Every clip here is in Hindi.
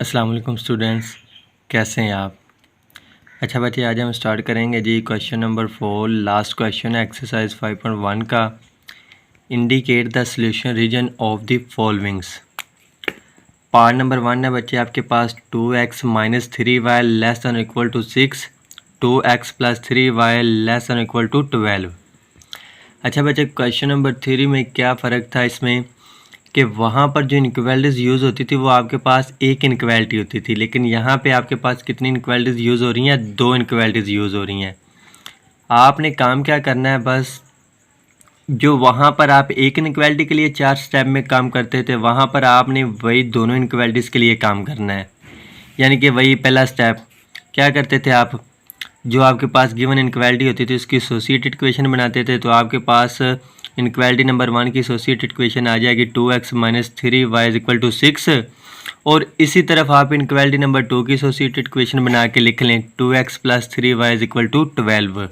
अस्सलाम वालेकुम स्टूडेंट्स, कैसे हैं आप। अच्छा बच्चे, आज हम स्टार्ट करेंगे जी क्वेश्चन नंबर 4। लास्ट क्वेश्चन है एक्सरसाइज 5.1 का। Indicate the solution region of the followings. Part number 1 है बच्चे आपके पास 2x minus 3y less than equal to 6, 2x plus 3y less than equal to 12। अच्छा बच्चे, क्वेश्चन नंबर 3 में क्या फ़र्क था इसमें कि वहाँ पर जो इनक्वालिटीज़ यूज़ होती थी वो आपके पास एक इनक्वालिटी होती थी, लेकिन यहाँ पे आपके पास कितनी इनक्वालिटीज़ यूज़ हो रही हैं? 2 इनक्वालिटीज़ यूज़ हो रही हैं। आपने काम क्या करना है, बस जो वहाँ पर आप एक इनक्वालिटी के लिए 4 स्टेप में काम करते थे, वहाँ पर आपने वही दोनों इनक्वालिटीज़ के लिए काम करना है। यानी कि वही पहला स्टेप क्या करते थे आप, जो आपके पास गिवन इनक्वालिटी होती थी उसकी एसोसिएटेड इक्वेशन बनाते थे। तो आपके पास इनक्वालिटी नंबर 1 की एसोसिएटेड इक्वेशन आ जाएगी 2x minus 3y is equal to 6। और इसी तरफ आप इनक्वालिटी नंबर 2 की एसोसिएटेड इक्वेशन बना के लिख लें 2x plus 3y is equal to 12।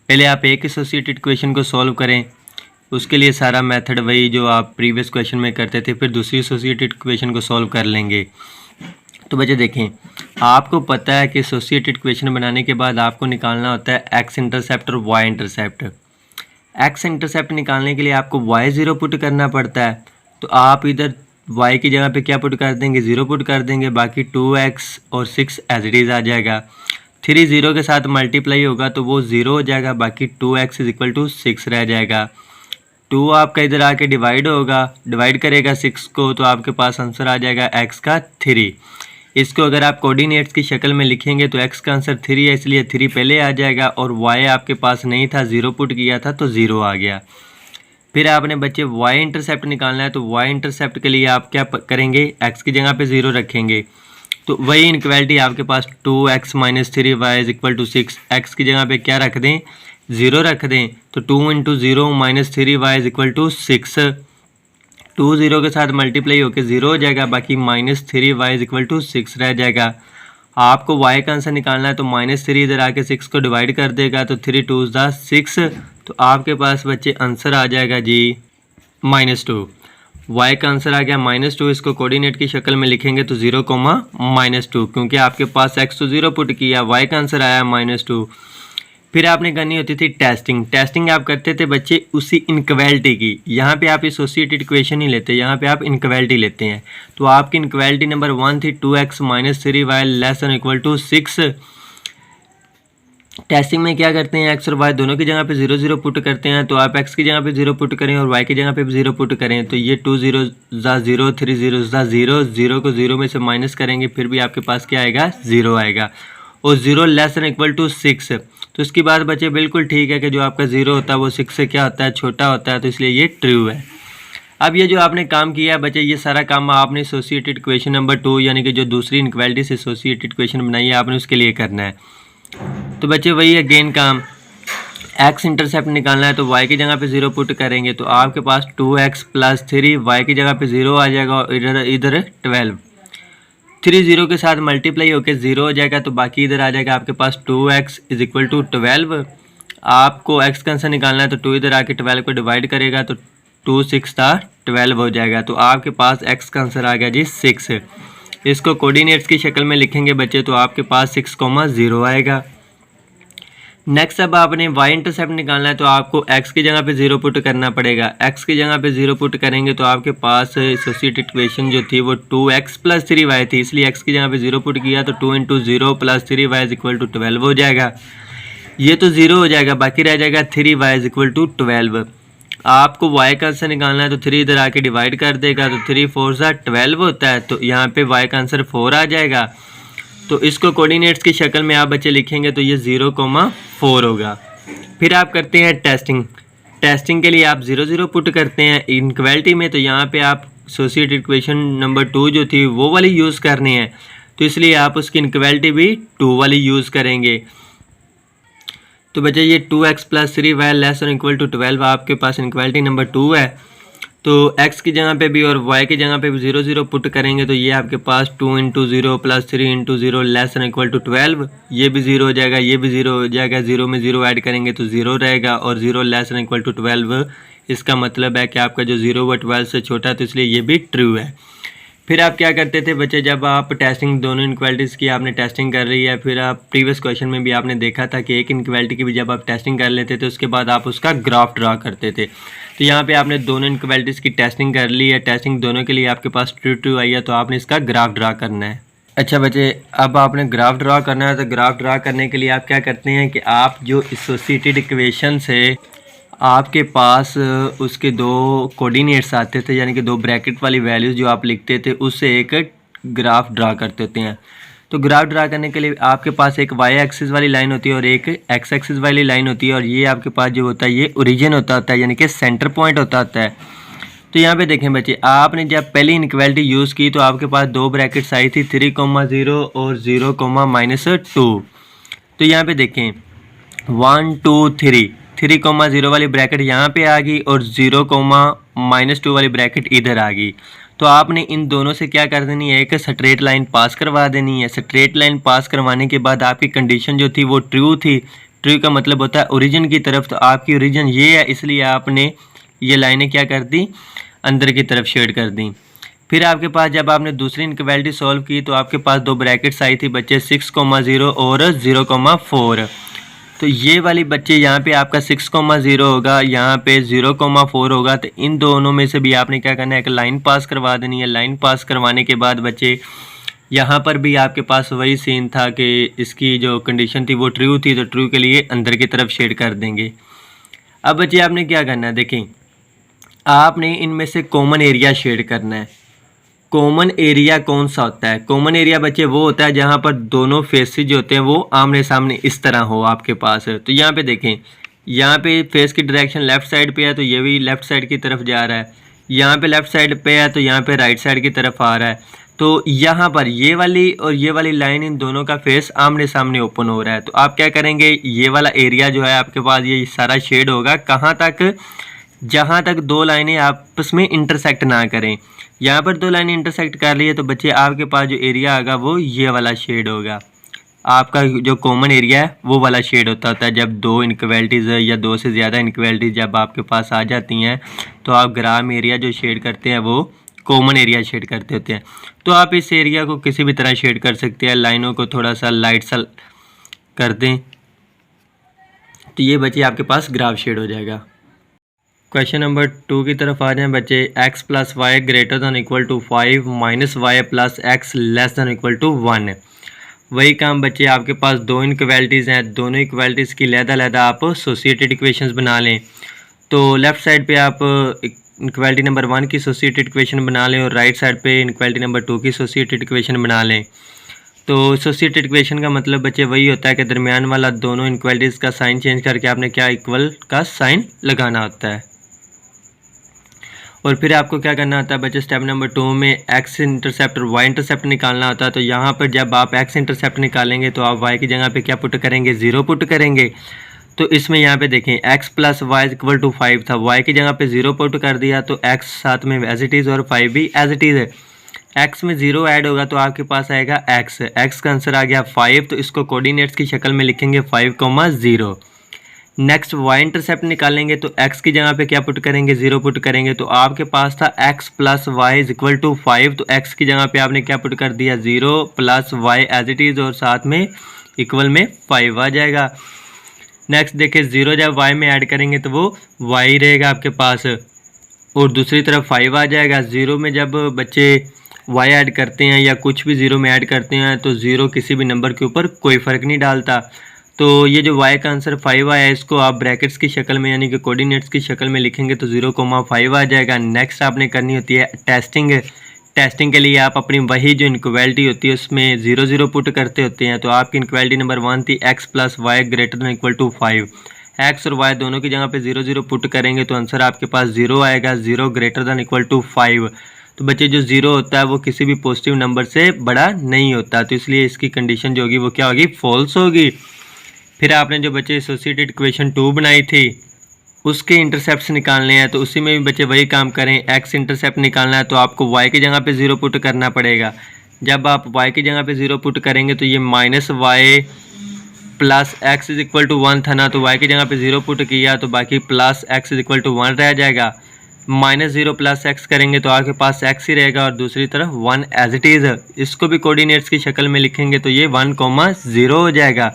पहले आप एक एसोसिएटेड इक्वेशन को सॉल्व करें, उसके लिए सारा मेथड वही जो आप प्रीवियस क्वेश्चन में करते थे, फिर दूसरी एसोसिएटेड इक्वेशन को सॉल्व कर लेंगे। तो बच्चे देखें, आपको पता है कि एसोसिएटेड इक्वेशन बनाने के बाद आपको निकालना होता है एक्स इंटरसेप्ट और वाई इंटरसेप्ट। एक्स इंटरसेप्ट निकालने के लिए आपको वाई ज़ीरो पुट करना पड़ता है, तो आप इधर वाई की जगह पे क्या पुट कर देंगे? ज़ीरो पुट कर देंगे। बाकी 2x और 6 एज इट इज़ आ जाएगा। 3 ज़ीरो के साथ मल्टीप्लाई होगा तो वो ज़ीरो हो जाएगा, बाकी 2x इज इक्वल टू 6 रह जाएगा। 2 आपका इधर आके डिवाइड होगा, डिवाइड करेगा 6 को, तो आपके पास आंसर आ जाएगा x का 3। इसको अगर आप कोऑर्डिनेट्स की शक्ल में लिखेंगे तो x का आंसर 3 है, इसलिए 3 पहले आ जाएगा, और y आपके पास नहीं था, ज़ीरो पुट किया था तो ज़ीरो आ गया। फिर आपने बच्चे y इंटरसेप्ट निकालना है, तो y इंटरसेप्ट के लिए आप क्या करेंगे? x की जगह पे ज़ीरो रखेंगे, तो वही इनक्वालिटी आपके पास 2x minus 3y is equal to 6। x की जगह पे क्या रख दें? ज़ीरो रख दें, तो 2 into zero minus 3y is equal to 6। 2 zero के साथ मल्टीप्लाई होकर ज़ीरो हो जाएगा, बाकी minus 3y is equal to 6 रह जाएगा। आपको y का आंसर निकालना है, तो माइनस 3 इधर आके 6 को डिवाइड कर देगा, तो 3 2 ज़ा 6, तो आपके पास बच्चे आंसर आ जाएगा जी -2। y का आंसर आ गया -2। इसको कोऑर्डिनेट की शक्ल में लिखेंगे तो 0, -2, क्योंकि आपके पास x तो 0 पुट किया, y का आंसर आया -2। फिर आपने करनी होती थी टेस्टिंग। टेस्टिंग आप करते थे बच्चे उसी इनक्वालिटी की। यहाँ पे आप एसोसिएटेड इक्वेशन नहीं लेते, यहाँ पे आप इनक्वालिटी लेते हैं। तो आपकी इनक्वालिटी नंबर 1 थी 2x minus 3y less than equal to 6। Testing में क्या करते हैं, x और y दोनों की जगह पे 0 0 पुट करते हैं, तो आप x की जगह पे 0 पुट करें और y की जगह पे भी 0 पुट करें, तो ये 2 0 ज़ा 0, 3 0 ज़ा 0, 0 को 0 में से माइनस करेंगे, फिर भी आपके पास क्या आएगा? 0 आएगा, और 0 लेस दैन इक्वल टू 6। तो इसकी बात बच्चे बिल्कुल ठीक है कि जो आपका 0 होता है वो 6 से क्या होता है? छोटा होता है, तो इसलिए ये ट्रू है। अब ये जो आपने काम किया है बच्चे, ये सारा काम आपने एसोसिएटेड इक्वेशन नंबर 2 यानी कि जो दूसरी इनक्वालिटी से एसोसिएटेड इक्वेशन बनाई है आपने उसके लिए करना है। तो बच्चे वही अगेन काम, एक्स इंटरसेप्ट निकालना है, तो y की जगह पे 0 पुट करेंगे, तो आपके पास 2x प्लस 3 y की जगह पे 0 आ जाएगा, और इधर 12। 3 0 के साथ मल्टीप्लाई होकर 0 हो जाएगा, तो बाकी इधर आ जाएगा आपके पास 2x इज इक्वल टू 12। आपको x का आंसर निकालना है, तो 2 इधर आके 12 को डिवाइड करेगा, तो 2 6 12 हो जाएगा, तो आपके पास x का आंसर आ गया जी 6। इसको कोऑर्डिनेट्स की शक्ल में लिखेंगे बच्चे, तो आपके पास 6, 0 आएगा। नेक्स्ट अब आपने y इंटरसेप्ट निकालना है, तो आपको x की जगह पे 0 पुट करना पड़ेगा। x की जगह पे 0 पुट करेंगे तो आपके पास एसोसिएटेड इक्वेशन जो थी वो 2x प्लस 3y थी, इसलिए x की जगह पे 0 पुट किया, तो 2 into 0 plus 3y is equal to 12 हो जाएगा। ये तो 0 हो जाएगा, बाकी रह जाएगा 3y इज इक्वल टू 12। आपको y का आंसर निकालना है, तो 3 इधर आके डिवाइड कर देगा, तो 3 4 ज़ा 12 होता है, तो यहाँ पे y का आंसर 4 आ जाएगा। तो इसको कोऑर्डिनेट्स की शक्ल में आप बच्चे लिखेंगे तो ये 0, 4 होगा। फिर आप करते हैं टेस्टिंग। टेस्टिंग के लिए आप 0 0 पुट करते हैं इनक्वालिटी में, तो यहाँ पे आप एसोसिएटेड इक्वेशन नंबर 2 जो थी वो वाली यूज़ करनी है, तो इसलिए आप उसकी इनक्वालिटी भी 2 वाली यूज़ करेंगे। तो बच्चे ये 2x plus 3y less than equal to 12 आपके पास इनक्वालिटी नंबर 2 है, तो x की जगह पे भी और y की जगह पे भी 0 0 पुट करेंगे, तो ये आपके पास 2 into 0 plus 3 into 0 less than equal to 12। ये भी 0 हो जाएगा, ये भी 0 हो जाएगा, 0 में 0 ऐड करेंगे तो 0 रहेगा, और 0 लेस दैन इक्वल टू 12। इसका मतलब है कि आपका जो 0 व 12 से छोटा है, तो इसलिए ये भी ट्रू है। फिर आप क्या करते थे बच्चे, जब आप टेस्टिंग दोनों इनक्वालिटीज़ की आपने टेस्टिंग कर रही है, फिर आप प्रीवियस क्वेश्चन में भी आपने देखा था कि एक इनक्वालिटी की भी जब आप टेस्टिंग कर लेते थे उसके बाद आप उसका ग्राफ ड्रा करते थे। तो यहाँ पे आपने दोनों इनक्वालिटीज़ की टेस्टिंग कर ली है, टेस्टिंग दोनों के लिए आपके पास ट्रू आई है, तो आपने इसका ग्राफ ड्रा करना है। अच्छा बच्चे, अब आपने ग्राफ ड्रा करना है, तो ग्राफ ड्रा करने के लिए आप क्या करते हैं कि आप जो एसोसिएटेड इक्वेशन से आपके पास उसके दो कोऑर्डिनेट्स आते थे, यानी कि दो ब्रैकेट वाली वैल्यूज़ जो आप लिखते थे, उससे एक ग्राफ ड्रा करते होते हैं। तो ग्राफ ड्रा करने के लिए आपके पास एक वाई एक्सिस वाली लाइन होती है और एक एक्स एक्सिस वाली लाइन होती है, और ये आपके पास जो होता है ये ओरिजिन होता है, यानी कि सेंटर पॉइंट होता है। तो यहाँ पे देखें बच्चे, आपने जब पहली इनक्वालिटी यूज़ की तो आपके पास दो ब्रैकेट्स आई थी 3,0 और 0,-2। तो यहाँ पे देखें 1 2 3, 3,0 वाली ब्रैकेट यहाँ पे आ गई और 0,-2 वाली ब्रैकेट इधर आ गई। तो आपने इन दोनों से क्या कर देनी है, एक स्ट्रेट लाइन पास करवा देनी है। स्ट्रेट लाइन पास करवाने के बाद आपकी कंडीशन जो थी वो ट्रू थी। ट्रू का मतलब होता है ओरिजिन की तरफ, तो आपकी ओरिजिन ये है, इसलिए आपने ये लाइनें क्या कर दी, अंदर की तरफ शेड कर दी। फिर आपके पास जब आपने दूसरी इनक्वालिटी सॉल्व की तो आपके पास दो ब्रैकेट्स आई थी बच्चे 6,0 और 0,4। तो ये वाली बच्चे यहाँ पे आपका 6,0 होगा, यहाँ पे 0,4 होगा। तो इन दोनों में से भी आपने क्या करना है, एक लाइन पास करवा देनी है। लाइन पास करवाने के बाद बच्चे यहाँ पर भी आपके पास वही सीन था कि इसकी जो कंडीशन थी वो ट्रू थी, तो ट्रू के लिए अंदर की तरफ शेड कर देंगे। अब बच्चे आपने क्या करना है, देखें आपने इनमें से कॉमन एरिया शेड करना है। कॉमन एरिया कौन सा होता है? कॉमन एरिया बच्चे वो होता है जहाँ पर दोनों फेसेस जो होते हैं वो आमने सामने इस तरह हो आपके पास। तो यहाँ पे देखें, यहाँ पे फेस की डायरेक्शन लेफ़्ट साइड पे है तो ये भी लेफ़्ट साइड की तरफ जा रहा है, यहाँ पे लेफ़्ट साइड पे है तो यहाँ पे राइट साइड की तरफ आ रहा है। तो यहाँ पर ये वाली और ये वाली लाइन, इन दोनों का फेस आमने सामने ओपन हो रहा है। तो आप क्या करेंगे, ये वाला एरिया जो है आपके पास ये सारा शेड होगा कहाँ तक, जहाँ तक दो लाइनें आपस में इंटरसेक्ट ना करें। यहाँ पर दो लाइनें इंटरसेक्ट कर रही है तो बच्चे आपके पास जो एरिया आएगा वो ये वाला शेड होगा। आपका जो कॉमन एरिया है वो वाला शेड होता है। जब दो इनक्वालिटीज़ या दो से ज़्यादा इनक्वालिटीज़ जब आपके पास आ जाती हैं तो आप ग्राम एरिया जो शेड करते हैं वो कॉमन एरिया शेड करते होते हैं। तो आप इस एरिया को किसी भी तरह शेड कर सकते हैं। लाइनों को थोड़ा सा लाइट सा कर दें तो ये बच्चे आपके पास ग्राफ शेड हो जाएगा। क्वेश्चन नंबर 2 की तरफ आ जाएं बच्चे। x + y > 5 minus y + x <= 1। वही काम बच्चे, आपके पास दो इनक्वालिटीज़ हैं, दोनों इक्वालिटीज़ की लहदा आप एसोसिएटेड इक्वेशंस बना लें। तो लेफ़्ट साइड पे आप इनक्वालिटी नंबर 1 की एसोसिएटेड इक्वेशन बना लें और राइट साइड पे इनक्वालिटी नंबर 2 की एसोसिएटेड इक्वेशन बना लें। तो एसोसिएटेड इक्वेशन का मतलब बच्चे वही होता है कि दरमियान वाला दोनों इनक्वालिटीज़ का साइन चेंज करके आपने क्या इक्वल का साइन लगाना होता है। और फिर आपको क्या करना होता है बच्चे, स्टेप नंबर 2 में एक्स इंटरसेप्ट और वाई इंटरसेप्ट निकालना होता है। तो यहाँ पर जब आप एक्स इंटरसेप्ट निकालेंगे तो आप वाई की जगह पे क्या पुट करेंगे, 0 पुट करेंगे। तो इसमें यहाँ पे देखें x + y = 5 था, y की जगह पे 0 पुट कर दिया तो x साथ में एज इट इज़ और 5 भी एज इट इज़ है। x में 0 ऐड होगा तो आपके पास आएगा x का आंसर आ गया 5। तो इसको कोऑर्डिनेट्स की शक्ल में लिखेंगे 5,0। नेक्स्ट y इंटरसेप्ट निकालेंगे तो x की जगह पे क्या पुट करेंगे, 0 पुट करेंगे। तो आपके पास था x + y = 5, तो x की जगह पे आपने क्या पुट कर दिया, 0 + y एज इट इज़ और साथ में इक्वल में 5 आ जाएगा। नेक्स्ट देखिए, 0 जब y में ऐड करेंगे तो वो y रहेगा आपके पास और दूसरी तरफ 5 आ जाएगा। 0 में जब बच्चे y ऐड करते हैं या कुछ भी 0 में ऐड करते हैं तो 0 किसी भी नंबर के ऊपर कोई फ़र्क नहीं डालता। तो ये जो y का आंसर 5 आया है इसको आप ब्रैकेट्स की शक्ल में यानी कि कोऑर्डिनेट्स की शक्ल में लिखेंगे तो 0,5 आ जाएगा। नेक्स्ट आपने करनी होती है टेस्टिंग। टेस्टिंग के लिए आप अपनी वही जो इनक्वालिटी होती है उसमें 0 0 पुट करते होते हैं। तो आपकी इनक्वालिटी नंबर 1 थी x + y > 5। x और y दोनों की जगह पे 0 0 पुट करेंगे तो आंसर आपके पास 0 आएगा, 0 > 5। तो बच्चे जो 0 होता है वो किसी भी पॉजिटिव नंबर से बड़ा नहीं होता, तो इसलिए इसकी कंडीशन जो होगी वो क्या होगी, फॉल्स होगी। फिर आपने जो बच्चे एसोसिएटेड इक्वेशन 2 बनाई थी उसके इंटरसेप्ट्स निकालने हैं, तो उसी में भी बच्चे वही काम करें। x इंटरसेप्ट निकालना है तो आपको y की जगह पे 0 पुट करना पड़ेगा। जब आप y की जगह पे 0 पुट करेंगे तो ये -y + x = 1 था ना, तो y की जगह पे 0 पुट किया तो बाकी +x = 1 रह जाएगा। -0 प्लस एक्स करेंगे तो आपके पास एक्स ही रहेगा और दूसरी तरफ 1 एज इट इज़। इसको भी कोऑर्डिनेट्स की शक्ल में लिखेंगे तो ये 1,0 हो जाएगा।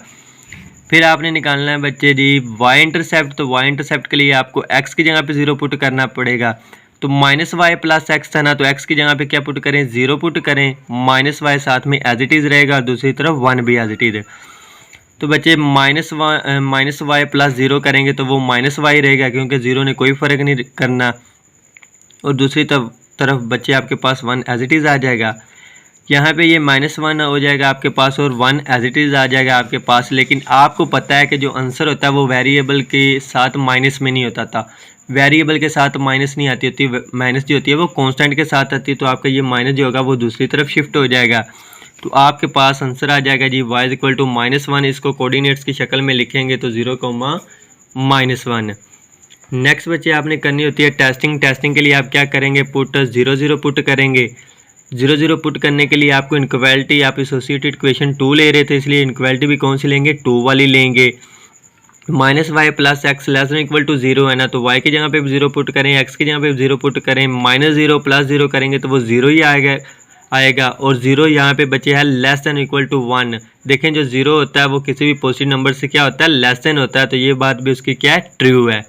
फिर आपने निकालना है बच्चे जी वाई इंटरसेप्ट। तो वाई इंटरसेप्ट के लिए आपको एक्स की जगह पे 0 पुट करना पड़ेगा। तो -y प्लस एक्स था ना, तो एक्स की जगह पे क्या पुट करें, 0 पुट करें, -y साथ में एज इट इज़ रहेगा और दूसरी तरफ 1 भी एज इट इज़। तो बच्चे -y प्लस 0 करेंगे तो वो -y रहेगा क्योंकि 0 ने कोई फ़र्क नहीं करना। और दूसरी तरफ बच्चे आपके पास 1 एज इट इज़ आ जाएगा। यहाँ पे ये -1 हो जाएगा आपके पास और 1 एज इट इज़ आ जाएगा आपके पास। लेकिन आपको पता है कि जो आंसर होता है वो वेरिएबल के साथ माइनस में नहीं होता था, वेरिएबल के साथ माइनस नहीं आती होती, माइनस जो होती है वो कांस्टेंट के साथ आती है। तो आपका ये माइनस जो होगा वो दूसरी तरफ शिफ्ट हो जाएगा। तो आपके पास आंसर आ जाएगा जी y इक्वल टू -1। इसको कोऑर्डिनेट्स की शक्ल में लिखेंगे तो 0,-1। नेक्स्ट बच्चे आपने करनी होती है टेस्टिंग। टेस्टिंग के लिए आप क्या करेंगे, पुट 0,0 पुट करेंगे। 0,0 पुट करने के लिए आपको इनक्वालिटी, आप एसोसिएटेड इक्वेशन 2 ले रहे थे इसलिए इनक्वालिटी भी कौन सी लेंगे, 2 वाली लेंगे। -y plus X less than equal to 0 है ना, तो y की जगह पे 0 पुट करें, x की जगह पे 0 पुट करें, -0 प्लस 0 करेंगे तो वो 0 ही आएगा और 0 यहाँ पे बचे है लेस देन इक्वल टू 1। देखें जो 0 होता है वो किसी भी पॉजिटिव नंबर से क्या होता है, लेस देन होता है। तो ये बात भी उसकी क्या है, ट्रू है।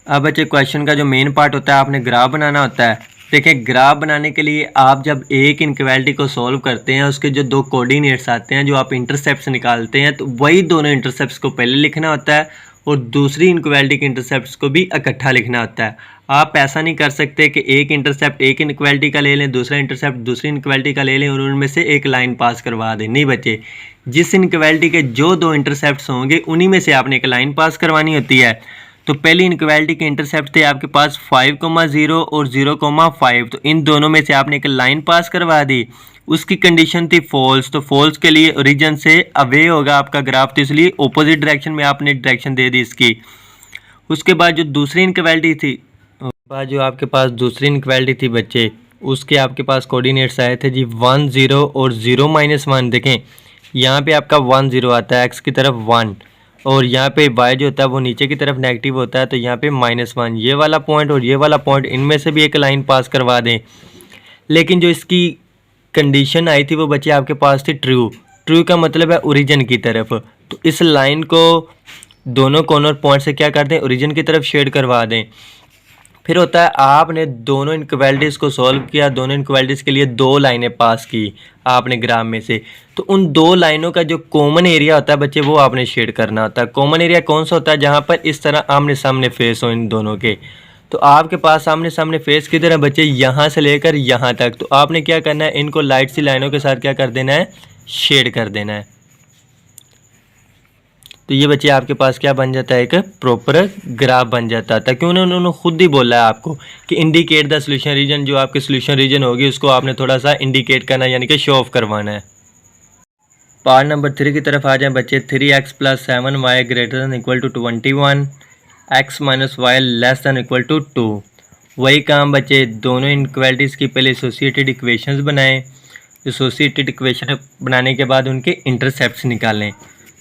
अब बच्चे क्वेश्चन का जो मेन पार्ट होता है आपने ग्राफ बनाना होता है। देखिए ग्राफ बनाने के लिए आप जब एक इनक्वालिटी को सॉल्व करते हैं उसके जो दो कोऑर्डिनेट्स आते हैं, जो आप इंटरसेप्ट्स निकालते हैं, तो वही दोनों इंटरसेप्ट्स को पहले लिखना होता है और दूसरी इनक्वालिटी के इंटरसेप्ट्स को भी इकट्ठा लिखना होता है। आप ऐसा नहीं कर सकते कि एक इंटरसेप्ट एक इनक्वालिटी का ले लें, दूसरा इंटरसेप्ट दूसरी इनक्वालिटी का ले लें और उनमें से एक लाइन पास करवा दें। नहीं बच्चे, जिस इनक्वालिटी के जो दो इंटरसेप्ट्स होंगे उन्हीं में से आपने एक लाइन पास करवानी होती है। तो पहली इनक्वालिटी के इंटरसेप्ट थे आपके पास 5,0 और 0,5। तो इन दोनों में से आपने एक लाइन पास करवा दी, उसकी कंडीशन थी फॉल्स। तो फॉल्स के लिए ओरिजिन से अवे होगा आपका ग्राफ, तो इसलिए ऑपोजिट डायरेक्शन में आपने डायरेक्शन दे दी इसकी। उसके बाद जो दूसरी इनक्वालिटी थी, जो आपके पास दूसरी इनक्वालिटी थी बच्चे, उसके आपके पास कोऑर्डिनेट्स आए थे जी 1 0 और 0-1। देखें यहाँ पे आपका 1 0 आता है, एक्स की तरफ 1 और यहाँ पे y जो होता है वो नीचे की तरफ नेगेटिव होता है, तो यहाँ पे -1। ये वाला पॉइंट और ये वाला पॉइंट, इनमें से भी एक लाइन पास करवा दें। लेकिन जो इसकी कंडीशन आई थी वो बच्चे आपके पास थी ट्रू। ट्रू का मतलब है ओरिजिन की तरफ। तो इस लाइन को दोनों कॉर्नर पॉइंट से क्या कर दें, ओरिजिन की तरफ शेड करवा दें। फिर होता है आपने दोनों इनक्वालिटीज़ को सॉल्व किया, दोनों इनक्वालिटीज़ के लिए दो लाइनें पास की आपने ग्राफ में से। तो उन दो लाइनों का जो कॉमन एरिया होता है बच्चे वो आपने शेड करना होता है। कॉमन एरिया कौन सा होता है, जहाँ पर इस तरह आमने सामने फेस हो इन दोनों के। तो आपके पास आमने सामने फेस किधर है बच्चे, यहाँ से लेकर यहाँ तक। तो आपने क्या करना है, इनको लाइट सी लाइनों के साथ क्या कर देना है, शेड कर देना है। तो ये बच्चे आपके पास क्या बन जाता है, एक प्रॉपर ग्राफ बन जाता है। क्यों उन्होंने खुद ही बोला है आपको कि इंडिकेट द सोल्यूशन रीजन। जो आपकी सोल्यूशन रीजन होगी उसको आपने थोड़ा सा इंडिकेट करना, यानी कि शो ऑफ करवाना है। पार्ट नंबर 3 की तरफ आ जाएं बच्चे। 3x + 7y greater than equal to 21, x - y less than equal to 2। वही काम बच्चे, दोनों इनक्वालिटीज़ की पहले एसोसिएटेड इक्वेशंस बनाएं। एसोसिएटेड इक्वेशन बनाने के बाद उनके इंटरसेप्ट्स निकालें।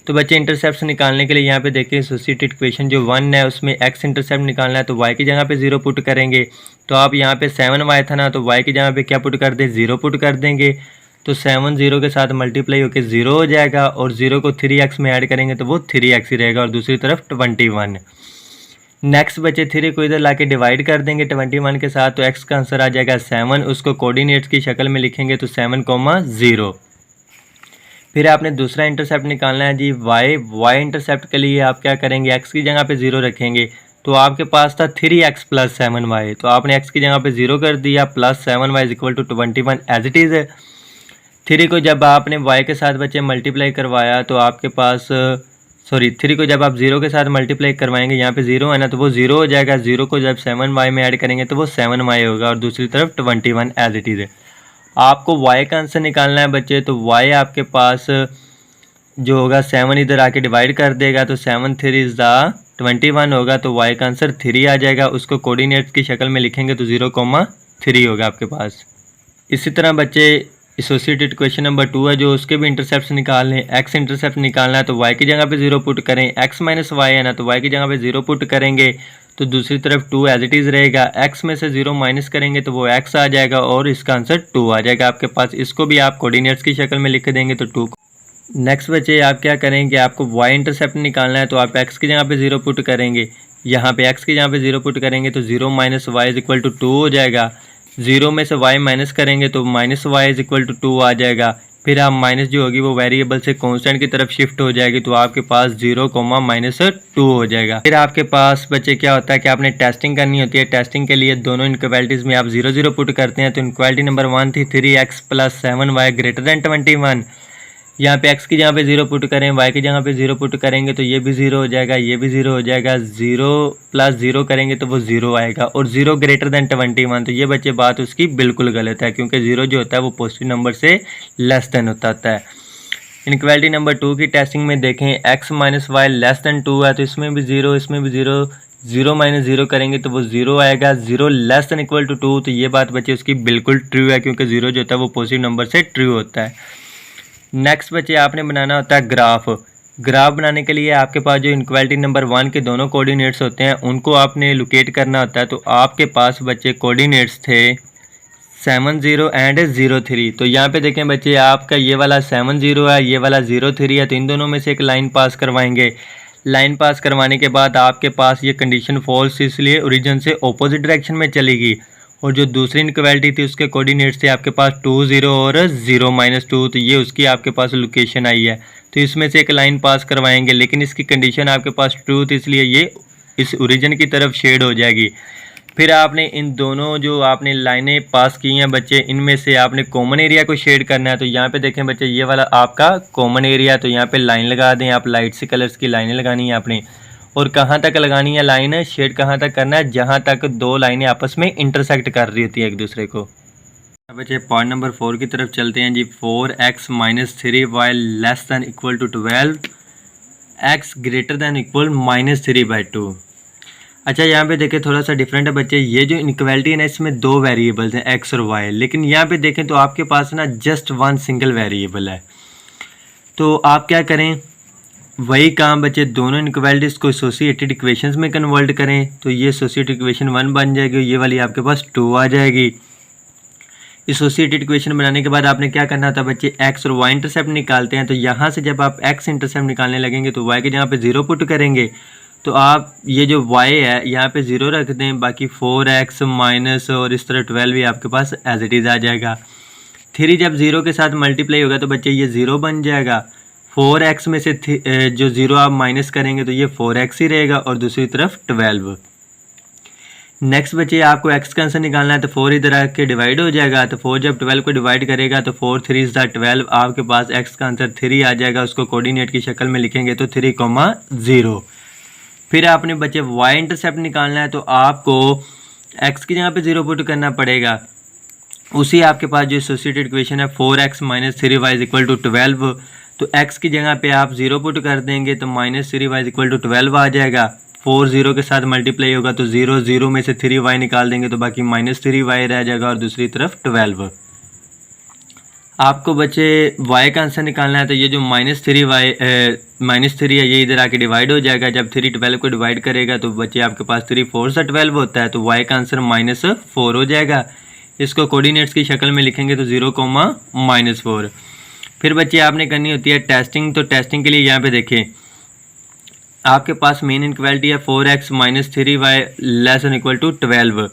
तो बच्चे इंटरसेप्ट्स निकालने के लिए यहाँ पे देखिए एसोसिएटेड इक्वेशन जो 1 है उसमें x इंटरसेप्ट निकालना है, तो y की जगह पे 0 पुट करेंगे। तो आप यहाँ पे 7y था ना, तो y की जगह पे क्या पुट कर दें, 0 पुट कर देंगे। तो 7 0 के साथ मल्टीप्लाई होकर 0 हो जाएगा और 0 को 3x में ऐड करेंगे तो वो 3x ही रहेगा और दूसरी तरफ 21। नेक्स्ट बच्चे 3 को इधर लाके डिवाइड कर देंगे 21 के साथ, तो x का आंसर आ जाएगा 7। उसको कोऑर्डिनेट्स की शक्ल में लिखेंगे तो 7,0। फिर आपने दूसरा इंटरसेप्ट निकालना है जी y इंटरसेप्ट के लिए आप क्या करेंगे, x की जगह पे 0 रखेंगे। तो आपके पास था 3x + 7y, तो आपने x की जगह पे 0 कर दिया, +7y equal to 21 as it is. 3 को जब आपने y के साथ बच्चे मल्टीप्लाई करवाया तो आपके पास 3 को जब आप 0 के साथ मल्टीप्लाई करवाएंगे, यहाँ पे 0 है ना, तो वो 0 हो जाएगा। 0 को जब 7y में ऐड करेंगे तो वो 7y होगा और दूसरी तरफ 21 एज इट इज़। आपको y का आंसर निकालना है बच्चे, तो y आपके पास जो होगा 7 इधर आके डिवाइड कर देगा, तो 7 3 = 21 होगा, तो y का आंसर 3 आ जाएगा। उसको कोऑर्डिनेट्स की शक्ल में लिखेंगे तो 0,3 होगा आपके पास। इसी तरह बच्चे एसोसिएटेड इक्वेशन नंबर 2 है जो उसके भी इंटरसेप्ट्स निकालने हैं। x इंटरसेप्ट निकालना है तो y की जगह पे 0 पुट करें, x - y है ना, तो y की जगह पे 0 पुट करेंगे। तो दूसरी तरफ 2 एज इट इज़ रहेगा। x में से 0 माइनस करेंगे तो वो x आ जाएगा और इसका आंसर 2 आ जाएगा आपके पास। इसको भी आप कोऑर्डिनेट्स की शक्ल में लिख देंगे तो 2। नेक्स्ट बच्चे आप क्या करेंगे, आपको y इंटरसेप्ट निकालना है तो आप x की जगह पे 0 पुट करेंगे। यहाँ पे x की जगह पे 0 पुट करेंगे तो 0 minus Y is equal to 2 हो जाएगा। 0 में से y माइनस करेंगे तो minus Y is equal to 2 आ जाएगा। फिर आप माइनस जो होगी वो वेरिएबल से कांस्टेंट की तरफ शिफ्ट हो जाएगी तो आपके पास 0 माइनस 2 हो जाएगा। फिर आपके पास बच्चे क्या होता है कि आपने टेस्टिंग करनी होती है। टेस्टिंग के लिए दोनों इनक्वालिटीज़ में आप 0 0 पुट करते हैं। तो इनक्वालिटी नंबर 1 थी 3x plus 7y greater than 21। यहाँ पे x की जगह पे 0 पुट करें, y की जगह पे 0 पुट करेंगे तो ये भी 0 हो जाएगा, ये भी 0 हो जाएगा। 0 प्लस 0 करेंगे तो वो 0 आएगा और 0 ग्रेटर दैन 21। तो ये बच्चे बात उसकी बिल्कुल गलत है क्योंकि 0 जो होता है वो पॉजिटिव नंबर से लेस देन होता है। इनक्वालिटी नंबर 2 की टेस्टिंग में देखें x minus Y less than 2 है तो इसमें भी 0, इसमें भी 0। 0 माइनस 0 करेंगे तो वो 0 आएगा। 0 लेस दैन इक्वल टू 2 तो ये बात बच्चे उसकी बिल्कुल ट्रू है क्योंकि 0 जो होता है वो पॉजिटिव नंबर से ट्रू होता है। नेक्स्ट बच्चे आपने बनाना होता है ग्राफ। ग्राफ बनाने के लिए आपके पास जो इनक्वालिटी नंबर 1 के दोनों कोऑर्डिनेट्स होते हैं उनको आपने लोकेट करना होता है। तो आपके पास बच्चे कोऑर्डिनेट्स थे 70 एंड 03। तो यहाँ पे देखें बच्चे आपका ये वाला 70 है, ये वाला 03 है। तो इन दोनों में से एक लाइन पास करवाएंगे। लाइन पास करवाने के बाद आपके पास ये कंडीशन फॉल्स इसलिए ओरिजिन से ऑपोजिट डायरेक्शन में चलेगी। और जो दूसरी इनक्वालिटी थी उसके कोऑर्डिनेट्स थे आपके पास 2 0 और 0 माइनस 2। तो ये उसकी आपके पास लोकेशन आई है। तो इसमें से एक लाइन पास करवाएंगे लेकिन इसकी कंडीशन आपके पास ट्रू थी इसलिए ये इस ओरिजिन की तरफ शेड हो जाएगी। फिर आपने इन दोनों जो आपने लाइनें पास की हैं बच्चे इनमें से आपने कॉमन एरिया को शेड करना है। तो यहाँ पे देखें बच्चे ये वाला आपका कॉमन एरिया। तो यहाँ पे लाइन लगा दें आप, लाइट से कलर्स की लाइनें लगानी है आपने। और कहाँ तक लगानी है लाइन, शेड कहाँ तक करना है, जहाँ तक दो लाइनें आपस में इंटरसेक्ट कर रही होती है एक दूसरे को। बच्चे पॉइंट नंबर 4 की तरफ चलते हैं जी। 4x minus 3y less than equal to 12, x greater than equal minus 3/2। अच्छा यहाँ पे देखें थोड़ा सा डिफरेंट है बच्चे। ये जो इनक्वालिटी है ना इसमें दो वेरिएबल्स हैं x और y, लेकिन यहाँ पे देखें तो आपके पास ना जस्ट वन सिंगल वेरिएबल है। तो आप क्या करें, वही काम बच्चे दोनों इनक्वालिटीज़ को एसोसिएटेड इक्वेशंस में कन्वर्ट करें। तो ये एसोसिएटेड इक्वेशन 1 बन जाएगी, ये वाली आपके पास 2 आ जाएगी। एसोसिएटेड इक्वेशन बनाने के बाद आपने क्या करना था बच्चे, x और y इंटरसेप्ट निकालते हैं। तो यहाँ से जब आप x इंटरसेप्ट निकालने लगेंगे तो y के जगह पे 0 पुट करेंगे। तो आप ये जो y है यहाँ पे 0 रख दें, बाकी 4x माइनस और इस तरह 12 भी आपके पास एज इट इज़ आ जाएगा। 3 जब 0 के साथ मल्टीप्लाई होगा तो बच्चे ये 0 बन जाएगा। 4x में से जो 0 आप माइनस करेंगे तो ये 4x ही रहेगा और दूसरी तरफ 12। नेक्स्ट बच्चे आपको x का आंसर निकालना है। तो 4 इधर आके डिवाइड हो जाएगा। तो 4 जब 12 को डिवाइड करेगा तो 4 3 12, आपके पास x का आंसर 3 आ जाएगा। उसको कोऑर्डिनेट की शक्ल में लिखेंगे तो 3,0। फिर आपने बच्चे y इंटरसेप्ट निकालना है। तो आपको x की जगह पे 0 पुट करना पड़ेगा। उसी आपके पास जो एसोसिएटेड इक्वेशन है 4x minus 3y is equal to 12। तो x की जगह पे आप 0 पुट कर देंगे तो minus 3y is equal to 12 आ जाएगा। 4 0 के साथ मल्टीप्लाई होगा तो 0 0 में से 3y निकाल देंगे तो बाकी माइनस 3y रह जाएगा और दूसरी तरफ 12। आपको बच्चे y का आंसर निकालना है। तो ये जो माइनस 3 है ये इधर आके डिवाइड हो जाएगा। जब 3 12 को डिवाइड करेगा तो बच्चे आपके पास 3 4 से 12 होता है। तो y का आंसर -4 हो जाएगा। इसको कोऑर्डिनेट्स की शक्ल में लिखेंगे तो 0, -4। फिर बच्चे आपने करनी होती है टेस्टिंग। तो टेस्टिंग के लिए यहाँ पे देखें आपके पास मेन इनक्वालिटी है 4x minus 3y less than equal to 12।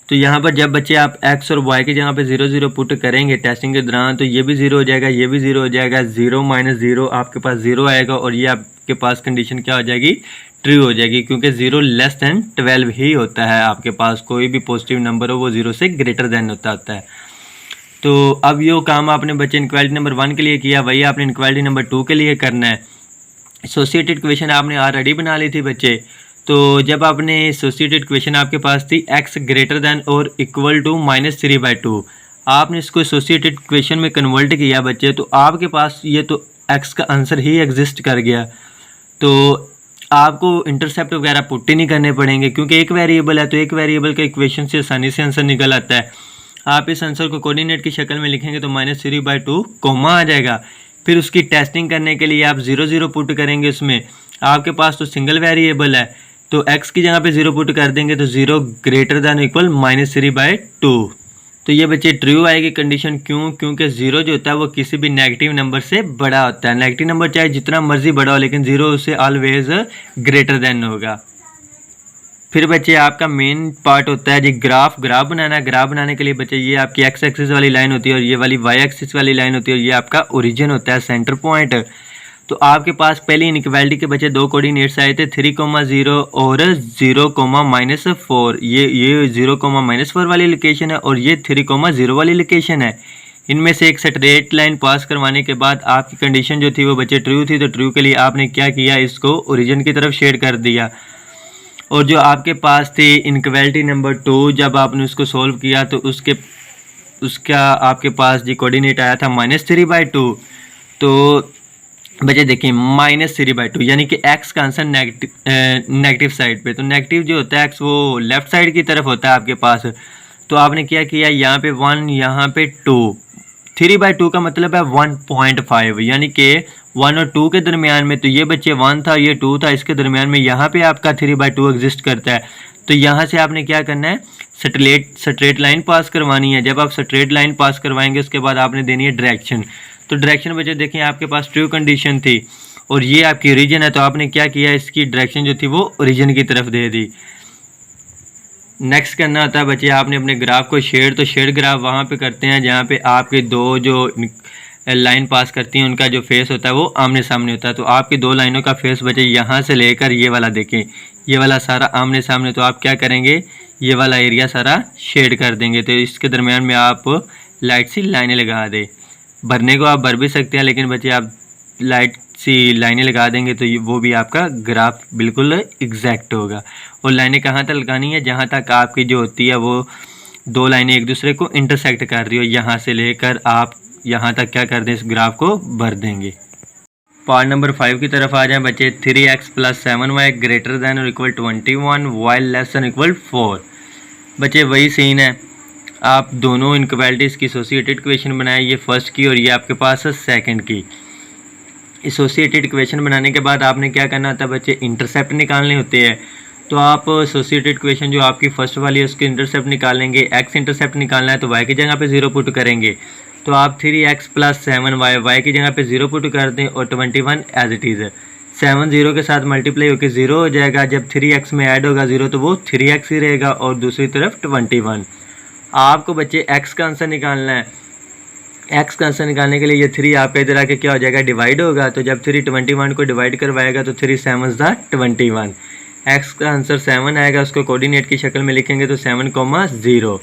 तो यहाँ पर जब बच्चे आप x और y की जगह पे 0 0 पुट करेंगे टेस्टिंग के दौरान तो ये भी 0 हो जाएगा, ये भी 0 हो जाएगा। 0 - 0 आपके पास 0 आएगा और ये आपके पास कंडीशन क्या हो जाएगी, ट्रू हो जाएगी क्योंकि 0 लेस दैन 12 ही होता है। आपके पास कोई भी पॉजिटिव नंबर हो वो 0 से ग्रेटर दैन होता है। तो अब ये काम आपने बच्चे इनक्वालिटी नंबर 1 के लिए किया, वही आपने इनक्वालिटी नंबर 2 के लिए करना है। एसोसिएटेड इक्वेशन आपने ऑलरेडी बना ली थी बच्चे। तो जब आपने एसोसिएटेड इक्वेशन आपके पास थी x ग्रेटर दैन और इक्वल टू -3/2, आपने इसको एसोसिएटेड इक्वेशन में कन्वर्ट किया बच्चे। तो आपके पास ये तो x का आंसर ही एग्जिस्ट कर गया। तो आपको इंटरसेप्ट वगैरह पुट ही नहीं करने पड़ेंगे क्योंकि एक वेरिएबल है। तो एक वेरिएबल के इक्वेशन से आसानी से आंसर निकल आता है। आप इस आंसर को कोऑर्डिनेट की शक्ल में लिखेंगे तो -3/2 कॉमा आ जाएगा। फिर उसकी टेस्टिंग करने के लिए आप 0 0 पुट करेंगे। उसमें आपके पास तो सिंगल वेरिएबल है तो x की जगह पे 0 पुट कर देंगे तो 0 ग्रेटर दैन इक्वल -3/2। तो ये बच्चे ट्रू आएगी कंडीशन। क्यों? क्योंकि 0 जो होता है वो किसी भी नेगेटिव नंबर से बड़ा होता है। नेगेटिव नंबर चाहे जितना मर्जी बड़ा हो, लेकिन 0 उससे ऑलवेज ग्रेटर देन होगा। फिर बच्चे आपका मेन पार्ट होता है जी ग्राफ बनाना। ग्राफ बनाने के लिए बच्चे ये आपकी एक्स एक्सिस वाली लाइन होती है और ये वाली वाई एक्सिस वाली लाइन होती है और ये आपका ओरिजिन होता है, सेंटर पॉइंट। तो आपके पास पहली इनइक्वालिटी के बच्चे दो कोऑर्डिनेट्स आए थे 3,0 और 0,-4। ये 0,-4 वाली लोकेशन है और ये 3,0 वाली लोकेशन है। इनमें से एक स्ट्रेट लाइन पास करवाने के बाद आपकी कंडीशन जो थी वो बच्चे ट्रू थी। तो ट्रू के लिए आपने क्या किया, इसको ओरिजिन की तरफ शेड कर दिया। और जो आपके पास थी इनइक्वालिटी नंबर 2, जब आपने उसको सोल्व किया तो उसका आपके पास जी कोऑर्डिनेट आया था -3/2। तो बच्चे देखिए -3/2 यानी कि x का आंसर नेगेटिव साइड पे। तो नेगेटिव जो होता है x वो लेफ्ट साइड की तरफ होता है आपके पास। तो आपने क्या किया, यहाँ पे 1 यहाँ पे 2। 3/2 का मतलब है 1.5 यानी कि 1 और 2 के दरमियान में। तो ये बच्चे 1 था, ये 2 था, इसके दरमियान में यहाँ पे आपका 3/2 एग्जिस्ट करता है। तो यहाँ से आपने क्या करना है, स्ट्रेट लाइन पास करवानी है। जब आप स्ट्रेट लाइन पास करवाएंगे उसके बाद आपने देनी है डायरेक्शन। तो डायरेक्शन बच्चे देखें आपके पास ट्रू कंडीशन थी और ये आपकी ओरिजिन है। तो आपने क्या किया, इसकी डायरेक्शन जो थी वो ओरिजिन की तरफ दे दी। नेक्स्ट करना होता है बच्चे आपने अपने ग्राफ को शेड। तो शेड ग्राफ वहाँ पे करते हैं जहाँ पे आपके दो जो लाइन पास करती हैं उनका जो फेस होता है वो आमने सामने होता है। तो आपकी दो लाइनों का फेस बच्चे यहाँ से लेकर ये वाला देखें, ये वाला सारा आमने सामने। तो आप क्या करेंगे, ये वाला एरिया सारा शेड कर देंगे। तो इसके दरमियान में आप लाइट सी लाइनें लगा दें। भरने को आप भर भी सकते हैं, लेकिन बच्चे आप लाइट सी लाइनें लगा देंगे तो वो भी आपका ग्राफ बिल्कुल एग्जैक्ट होगा। और लाइनें कहाँ तक लगानी है, जहाँ तक आपकी जो होती है वो दो लाइनें एक दूसरे को इंटरसेक्ट कर रही हो, यहाँ से लेकर आप यहाँ तक क्या कर दें, इस ग्राफ को भर देंगे। पार्ट नंबर 5 की तरफ आ जाएं बच्चे। 3x + 7y ग्रेटर दैन और equal 21 y less than equal 4। बच्चे वही सीन है, आप दोनों इनइक्वालिटीज़ की एसोसिएटेड इक्वेशन बनाए, ये फर्स्ट की और ये आपके पास है सेकंड की। एसोसिएटेड इक्वेशन बनाने के बाद आपने क्या करना होता है बच्चे, इंटरसेप्ट निकालने होते हैं। तो आप एसोसिएटेड इक्वेशन जो आपकी फर्स्ट वाली है उसके इंटरसेप्ट निकालेंगे। x इंटरसेप्ट निकालना है तो y की जगह पे 0 पुट करेंगे। तो आप 3x + 7y y की जगह पे 0 पुट कर दें और 21 एज इट इज़ है। 7 0 के साथ मल्टीप्लाई होकर 0 हो जाएगा। जब 3x में ऐड होगा 0 तो वो 3x ही रहेगा और दूसरी तरफ 21। आपको बच्चे x का आंसर निकालना है। x का आंसर निकालने के लिए ये 3 आपका इधर आके क्या हो जाएगा, डिवाइड होगा। तो जब 3 21 को डिवाइड करवाएगा तो 3 7 21। x का आंसर 7 आएगा, उसको कोऑर्डिनेट की शक्ल में लिखेंगे तो 7,0।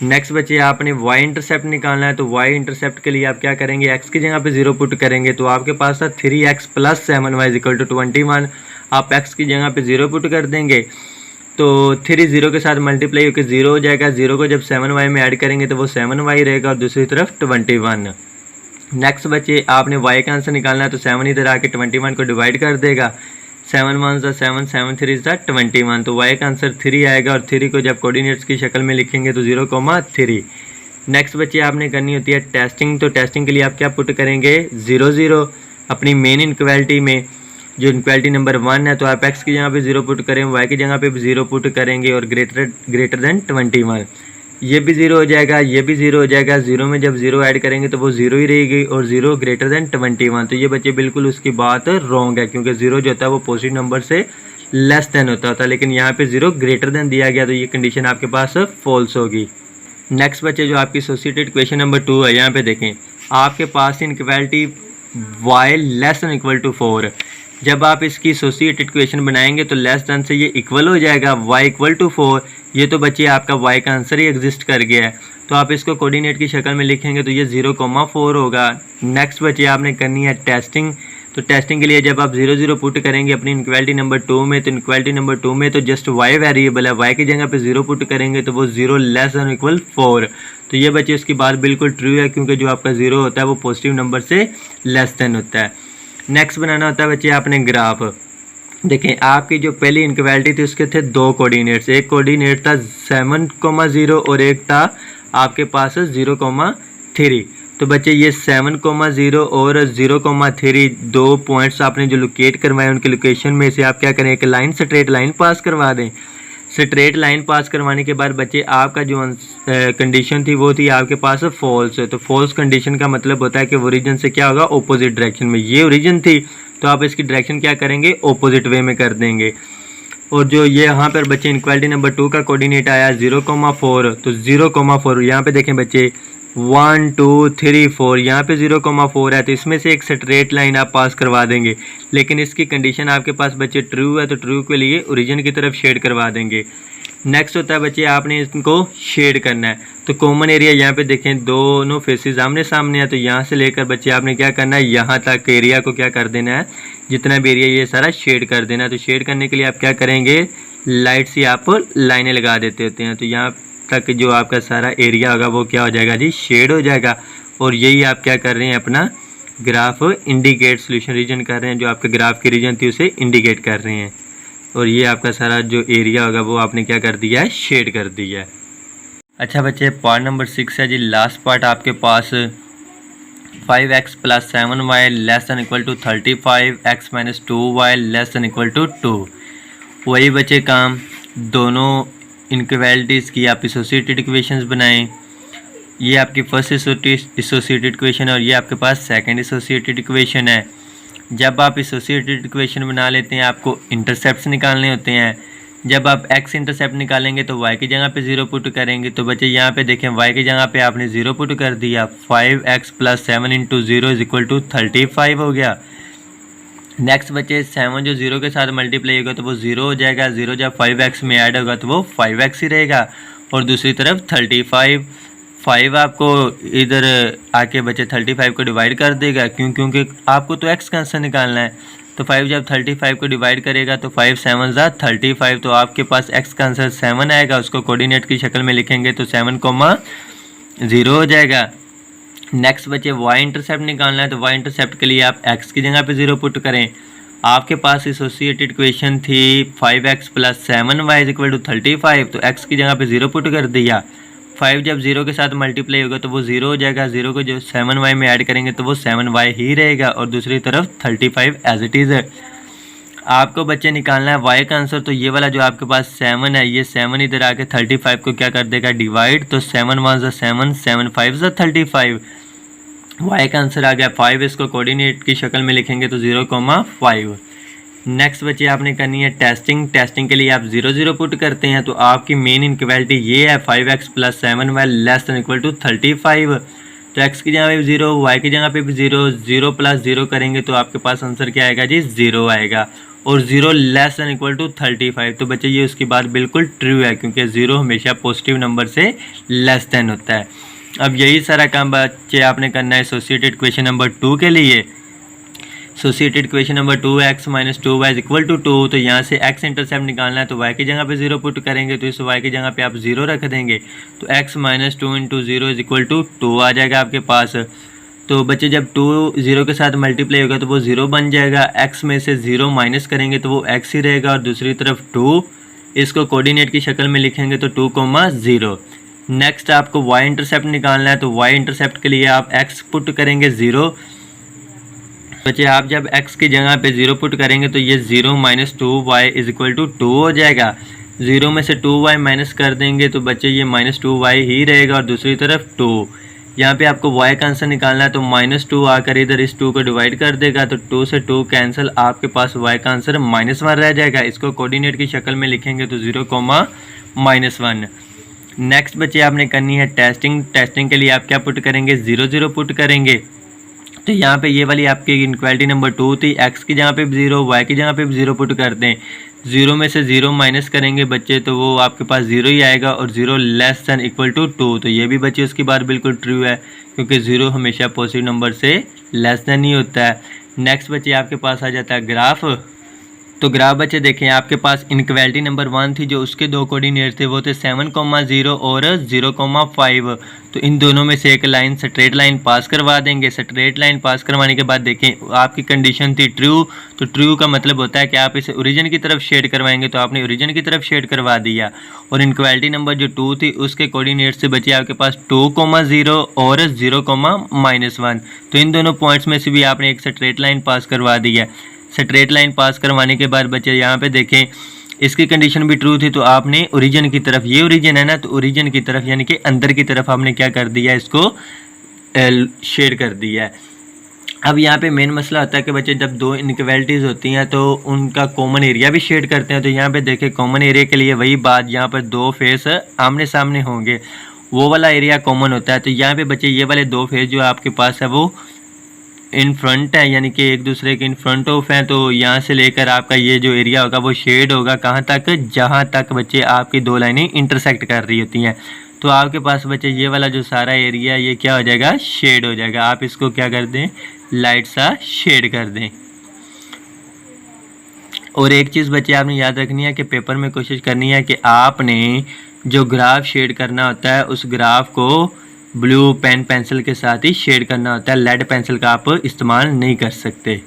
नेक्स्ट बच्चे आपने y इंटरसेप्ट निकालना है। तो y इंटरसेप्ट के लिए आप क्या करेंगे, x की जगह पे 0 पुट करेंगे। तो आपके पास था 3x + 7y = 21। आप x की जगह पे 0 पुट कर देंगे तो 3 0 के साथ मल्टीप्लाई होकर 0 हो जाएगा। 0 को जब 7y में ऐड करेंगे तो वो 7y रहेगा और दूसरी तरफ 21। नेक्स्ट बच्चे आपने y का आंसर निकालना है। तो 7 इधर आके 21 को डिवाइड कर देगा। 7 1 7 7 3 21। तो y का आंसर 3 आएगा और 3 को जब कोऑर्डिनेट्स की शक्ल में लिखेंगे तो 0,3। नेक्स्ट बच्चे आपने करनी होती है टेस्टिंग। तो टेस्टिंग के लिए आप क्या पुट करेंगे, 0 0 अपनी मेन इनइक्वालिटी में जो इनइक्वालिटी नंबर 1 है। तो आप x की जगह पे 0 पुट करें, y की जगह पे भी 0 पुट करेंगे और ग्रेटर देन 21। ये भी 0 हो जाएगा, ये भी 0 हो जाएगा। 0 में जब 0 ऐड करेंगे तो वो 0 ही रहेगी और 0 ग्रेटर देन 21। तो ये बच्चे बिल्कुल उसकी बात रॉन्ग है, क्योंकि 0 जो होता है वो पॉजिटिव नंबर से लेस देन होता था, लेकिन यहाँ पे 0 ग्रेटर देन दिया गया। तो ये कंडीशन आपके पास फॉल्स होगी। नेक्स्ट बच्चे जो आपकी एसोसिएटेड इक्वेशन नंबर 2 है, यहाँ पे देखें आपके पास inequality y less than equal to 4। जब आप इसकी एसोसिएटेड इक्वेशन बनाएंगे तो लेस देन से ये इक्वल हो जाएगा, y = 4। ये तो बच्चे आपका y का आंसर ही एग्जिस्ट कर गया है। तो आप इसको कोऑर्डिनेट की शक्ल में लिखेंगे तो ये 0,4 होगा। नेक्स्ट बच्चे आपने करनी है टेस्टिंग। तो टेस्टिंग के लिए जब आप 0 0 पुट करेंगे अपनी इनइक्वालिटी नंबर 2 में, तो इनइक्वालिटी नंबर 2 में तो जस्ट y वेरिएबल है, y की जगह पे 0 पुट करेंगे तो वो 0 लेस देन इक्वल 4। तो ये बच्चे उसकी बात बिल्कुल ट्रू है, क्योंकि जो आपका 0 होता है वो पॉजिटिव नंबर से लेस देन होता है। नेक्स्ट बनाना होता है बच्चे आपने ग्राफ। देखें आपकी जो पहली इनइक्वालिटी थी उसके थे दो कोऑर्डिनेट्स। एक कोऑर्डिनेट था 7,0 और एक था आपके पास 0,3। तो बच्चे ये 7,0 और 0,3 दो पॉइंट्स आपने जो लोकेट करवाए उनके लोकेशन में से आप क्या करें, एक लाइन स्ट्रेट लाइन पास करवा दें। स्ट्रेट लाइन पास करवाने के बाद बच्चे आपका जो कंडीशन थी वो थी आपके पास फॉल्स। तो फॉल्स कंडीशन का मतलब होता है कि ओरिजिन से क्या होगा, ऑपोजिट डायरेक्शन में। ये ओरिजिन थी तो आप इसकी डायरेक्शन क्या करेंगे, ऑपोजिट वे में कर देंगे। और जो ये यहाँ पर बच्चे इनक्वालिटी नंबर 2 का कोऑर्डिनेट आया 0,4, तो 0,4 यहाँ पे देखें बच्चे 1 2 3 4, यहाँ पे 0,4 है तो इसमें से एक स्ट्रेट लाइन आप पास करवा देंगे। लेकिन इसकी कंडीशन आपके पास बच्चे ट्रू है तो ट्रू के लिए ओरिजिन की तरफ शेड करवा देंगे। नेक्स्ट होता है बच्चे आपने इनको शेड करना है। तो कॉमन एरिया यहाँ पे देखें दोनों फेसेस आमने सामने है, तो यहाँ से लेकर बच्चे आपने क्या करना है, यहाँ तक एरिया को क्या कर देना है, जितना भी एरिया ये सारा शेड कर देना है। तो शेड करने के लिए आप क्या करेंगे, लाइट से आप लाइनें लगा देते होते हैं। तो यहाँ तक जो आपका सारा एरिया होगा वो क्या हो जाएगा जी, शेड हो जाएगा। और यही आप क्या कर रहे हैं, अपना ग्राफ इंडिकेट सोल्यूशन रीजन कर रहे हैं, जो आपके ग्राफ की रीजन थी उसे इंडिकेट कर रहे हैं। और ये आपका सारा जो एरिया होगा वो आपने क्या कर दिया है, शेड कर दिया है। अच्छा बच्चे पार्ट नंबर 6 है जी, लास्ट पार्ट आपके पास 5x + 7y <= 35, x - 2y <= 2। वही बच्चे काम, दोनों इनक्वालिटीज़ की आप एसोसिएटेड इक्वेशंस बनाएं। ये आपकी फर्स्ट एसोसिएटेड इक्वेशन है और ये आपके पास सेकंड एसोसिएटेड इक्वेशन है। जब आप एसोसिएटेड इक्वेशन बना लेते हैं आपको इंटरसेप्ट्स निकालने होते हैं। जब आप x इंटरसेप्ट निकालेंगे तो y की जगह पे 0 पुट करेंगे। तो बच्चे यहाँ पे देखें y की जगह पे आपने 0 पुट कर दिया, 5x + 7 × 0 = 35 हो गया। नेक्स्ट बच्चे 7 जो 0 के साथ मल्टीप्लाई होगा तो वो 0 हो जाएगा, 0 जब 5x में ऐड होगा तो वो 5x ही रहेगा। और दूसरी तरफ 35, 5 आपको इधर आके बच्चे 35 को डिवाइड कर देगा, क्योंकि आपको तो x का आंसर निकालना है। तो 5 जब 35 को डिवाइड करेगा तो 5 7 = 35, तो आपके पास x का आंसर 7 आएगा। उसको कोऑर्डिनेट की शक्ल में लिखेंगे तो 7,0 हो जाएगा। नेक्स्ट बच्चे y इंटरसेप्ट निकालना है, तो y इंटरसेप्ट के लिए आप x की जगह पे 0 पुट करें। आपके पास एसोसिएटेड इक्वेशन थी 5x + 7y = 35, तो x की जगह पे 0 पुट कर दिया। 5 जब 0 के साथ मल्टीप्लाई होगा तो वो 0 हो जाएगा, 0 को जो 7y में ऐड करेंगे तो वो 7y ही रहेगा। और दूसरी तरफ 35 एज इट इज़ है। आपको बच्चे निकालना है y का आंसर, तो ये वाला जो आपके पास 7 है, ये 7 इधर आके 35 को क्या कर देगा, डिवाइड। तो 7 × 1 = 7, 7 × 5 = 35। y का आंसर आ गया 5, इसको कोऑर्डिनेट की शक्ल में लिखेंगे तो 0,5। नेक्स्ट बच्चे आपने करनी है टेस्टिंग। टेस्टिंग के लिए आप 0 0 पुट करते हैं, तो आपकी मेन इनक्वालिटी ये है 5x + 7y <= 35। तो x की जगह पे 0, y की जगह पे भी 0, 0 + 0 करेंगे तो आपके पास आंसर क्या आएगा जी, 0 आएगा। और 0 <= 35, तो बच्चे ये उसकी बात बिल्कुल ट्रू है, क्योंकि 0 हमेशा पॉजिटिव नंबर से लेस देन होता है। अब यही सारा काम बच्चे आपने करना है एसोसिएटेड इक्वेशन नंबर 2 के लिए। Associated equation number 2x - 2y = 2, तो यहाँ से x इंटरसेप्ट निकालना है, तो y की जगह पे 0 पुट करेंगे, तो इस y की जगह पे आप 0 रख देंगे। तो x - 2 × 0 = 2 आ जाएगा आपके पास। तो बच्चे जब 2 0 के साथ मल्टीप्लाई होगा तो वो 0 बन जाएगा, x में से 0 माइनस करेंगे तो वो x ही रहेगा। और दूसरी तरफ 2, इसको कोऑर्डिनेट की शक्ल में लिखेंगे तो 2,0। नेक्स्ट आपको y इंटरसेप्ट निकालना है, तो y इंटरसेप्ट के लिए आप x पुट करेंगे 0। बच्चे आप जब x की जगह पे 0 पुट करेंगे तो ये 0 - 2y = 2 हो जाएगा। 0 में से 2y माइनस कर देंगे तो बच्चे ये -2y ही रहेगा। और दूसरी तरफ 2, यहाँ पे आपको y का आंसर निकालना है, तो -2 आकर इधर इस 2 को डिवाइड कर देगा, तो 2 से 2 कैंसिल, आपके पास y का आंसर -1 रह जाएगा। इसको कोऑर्डिनेट की शक्ल में लिखेंगे तो 0,-1। नेक्स्ट बच्चे आपने करनी है टेस्टिंग। टेस्टिंग के लिए आप क्या पुट करेंगे, 0 0 पुट करेंगे। तो यहाँ पे ये वाली आपकी इनक्वालिटी नंबर 2 थी, x की जगह पे 0, y की जगह पे 0 पुट करते हैं। 0 में से 0 माइनस करेंगे बच्चे तो वो आपके पास 0 ही आएगा। और 0 <= 2, तो ये भी बच्चे उसकी बात बिल्कुल ट्रू है, क्योंकि 0 हमेशा पॉजिटिव नंबर से लेस देन ही होता है। नेक्स्ट बच्चे आपके पास आ जाता है ग्राफ। तो ग्राफ बच्चे देखें, आपके पास इनक्वालिटी नंबर 1 थी, जो उसके दो कोऑर्डिनेट थे वो थे 7,0 और 0,5। तो इन दोनों में से एक लाइन स्ट्रेट लाइन पास करवा देंगे। स्ट्रेट लाइन पास करवाने के बाद देखें आपकी कंडीशन थी ट्रू, तो ट्रू का मतलब होता है कि आप इसे ओरिजिन की तरफ शेड करवाएंगे, तो आपने ओरिजिन की तरफ शेड करवा दिया। और इनक्वालिटी नंबर जो 2 थी उसके कोऑर्डिनेट से बचे आपके पास 2,0 और 0,-1। तो इन दोनों पॉइंट्स में से भी आपने एक स्ट्रेट लाइन पास करवा दिया। स्ट्रेट लाइन पास करवाने के बाद बच्चे यहाँ पे देखें इसकी कंडीशन भी ट्रू थी, तो आपने ओरिजिन की तरफ, ये ओरिजिन है ना, तो ओरिजिन की तरफ यानी कि अंदर की तरफ आपने क्या कर दिया, इसको शेड कर दिया है। अब यहाँ पे मेन मसला होता है कि बच्चे जब दो इनक्वालिटीज़ होती हैं तो उनका कॉमन एरिया भी शेड करते हैं। तो यहाँ पे देखें कॉमन एरिया के लिए वही बात, यहाँ पर दो फेस आमने सामने होंगे, वो वाला एरिया कॉमन होता है। तो यहाँ पे बच्चे ये वाले दो फेस जो आपके पास है वो इन फ्रंट है, यानी कि एक दूसरे के इन फ्रंट ऑफ हैं। तो यहाँ से लेकर आपका ये जो एरिया होगा वो शेड होगा कहाँ तक, जहाँ तक बच्चे आपकी दो लाइनें इंटरसेक्ट कर रही होती हैं। तो आपके पास बच्चे ये वाला जो सारा एरिया ये क्या हो जाएगा, शेड हो जाएगा। आप इसको क्या कर दें, लाइट सा शेड कर दें। और एक चीज़ बच्चे आपने याद रखनी है कि पेपर में कोशिश करनी है कि आपने जो ग्राफ शेड करना होता है उस ग्राफ को ब्लू पेन पेंसिल के साथ ही शेड करना होता है। लेड पेंसिल का आप इस्तेमाल नहीं कर सकते।